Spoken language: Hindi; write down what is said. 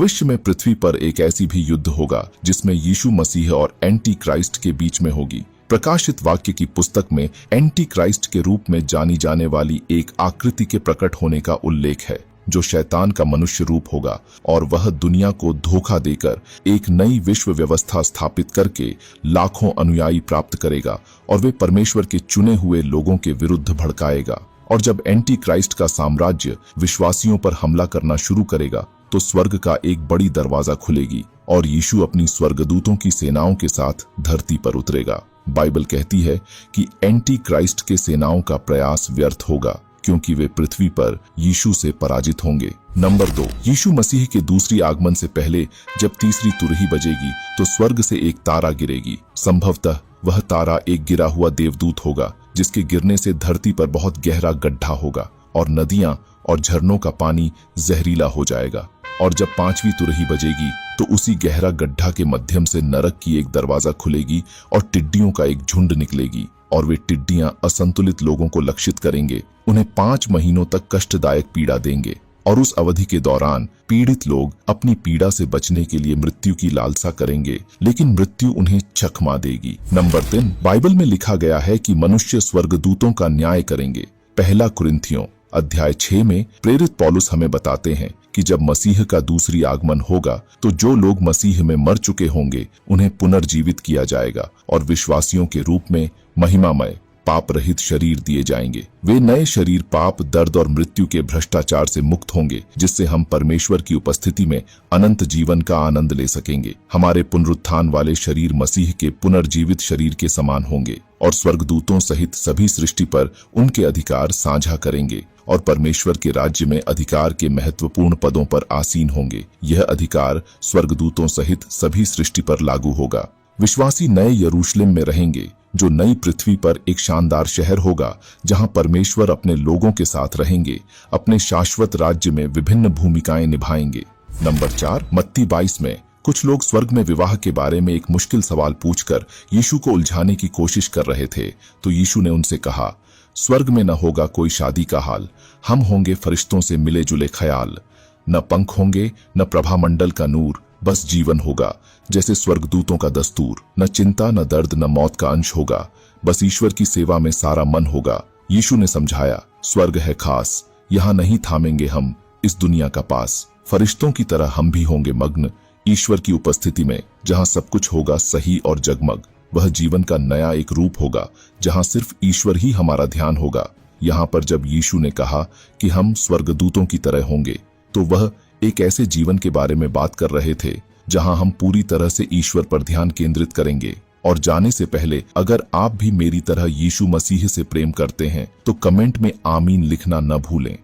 भविष्य में पृथ्वी पर एक ऐसी भी युद्ध होगा जिसमें यीशु मसीह और एंटी क्राइस्ट के बीच में होगी। प्रकाशित वाक्य की पुस्तक में एंटी क्राइस्ट के रूप में जानी जाने वाली एक आकृति के प्रकट होने का उल्लेख है, जो शैतान का मनुष्य रूप होगा और वह दुनिया को धोखा देकर एक नई विश्व व्यवस्था स्थापित करके लाखों अनुयायी प्राप्त करेगा और वे परमेश्वर के चुने हुए लोगों के विरुद्ध भड़काएगा। और जब एंटी क्राइस्ट का साम्राज्य विश्वासियों पर हमला करना शुरू करेगा तो स्वर्ग का एक बड़ी दरवाजा खुलेगी और यीशु अपनी स्वर्गदूतों की सेनाओं के साथ धरती पर उतरेगा। बाइबल कहती है कि एंटी क्राइस्ट के सेनाओं का प्रयास व्यर्थ होगा क्योंकि वे पृथ्वी पर यीशु से पराजित होंगे। नंबर 2, यीशु मसीह के दूसरी आगमन से पहले जब तीसरी तुरही बजेगी तो स्वर्ग से एक तारा गिरेगी। संभवतः वह तारा एक गिरा हुआ देवदूत होगा जिसके गिरने से धरती पर बहुत गहरा गड्ढा होगा और नदियां और झरनों का पानी जहरीला हो जाएगा। और जब पांचवी तुरही बजेगी तो उसी गहरा गड्ढा के माध्यम से नरक की एक दरवाजा खुलेगी और टिड्डियों का एक झुंड निकलेगी और वे टिड्डियां असंतुलित लोगों को लक्षित करेंगे, उन्हें 5 महीनों तक कष्टदायक पीड़ा देंगे और उस अवधि के दौरान पीड़ित लोग अपनी पीड़ा से बचने के लिए मृत्यु की लालसा करेंगे, लेकिन मृत्यु उन्हें चकमा देगी। नंबर 3, बाइबल में लिखा गया है कि मनुष्य स्वर्गदूतों का न्याय करेंगे। पहला कुरिन्थियों अध्याय 6 में प्रेरित पौलुस हमें बताते हैं कि जब मसीह का दूसरी आगमन होगा तो जो लोग मसीह में मर चुके होंगे उन्हें पुनर्जीवित किया जाएगा और विश्वासियों के रूप में महिमामय पाप रहित शरीर दिए जाएंगे। वे नए शरीर पाप, दर्द और मृत्यु के भ्रष्टाचार से मुक्त होंगे, जिससे हम परमेश्वर की उपस्थिति में अनंत जीवन का आनंद ले सकेंगे। हमारे पुनरुत्थान वाले शरीर मसीह के पुनर्जीवित शरीर के समान होंगे और स्वर्गदूतों सहित सभी सृष्टि पर उनके अधिकार साझा करेंगे और परमेश्वर के राज्य में अधिकार के महत्वपूर्ण पदों पर आसीन होंगे। यह अधिकार स्वर्गदूतों सहित सभी सृष्टि पर लागू होगा। विश्वासी नए यरूशलेम में रहेंगे, जो नई पृथ्वी पर एक शानदार शहर होगा जहां परमेश्वर अपने लोगों के साथ रहेंगे, अपने शाश्वत राज्य में विभिन्न भूमिकाएं निभाएंगे। नंबर 4, मत्ती 22 में कुछ लोग स्वर्ग में विवाह के बारे में एक मुश्किल सवाल पूछकर यीशु को उलझाने की कोशिश कर रहे थे, तो यीशु ने उनसे कहा, स्वर्ग में न होगा कोई शादी का हाल, हम होंगे फरिश्तों से मिले जुले ख्याल। न पंख होंगे न प्रभामंडल का नूर, बस जीवन होगा जैसे स्वर्गदूतों का दस्तूर। न चिंता न दर्द न मौत का अंश होगा, बस ईश्वर की सेवा में सारा मन होगा। यीशु ने समझाया, स्वर्ग है खास, यहाँ नहीं थामेंगे हम इस दुनिया का पास। फरिश्तों की तरह हम भी होंगे मग्न ईश्वर की उपस्थिति में, जहाँ सब कुछ होगा सही और जगमग। वह जीवन का नया एक रूप होगा जहाँ सिर्फ ईश्वर ही हमारा ध्यान होगा। यहाँ पर जब यीशु ने कहा कि हम स्वर्गदूतों की तरह होंगे, तो वह एक ऐसे जीवन के बारे में बात कर रहे थे जहां हम पूरी तरह से ईश्वर पर ध्यान केंद्रित करेंगे। और जाने से पहले अगर आप भी मेरी तरह यीशु मसीह से प्रेम करते हैं तो कमेंट में आमीन लिखना न भूलें।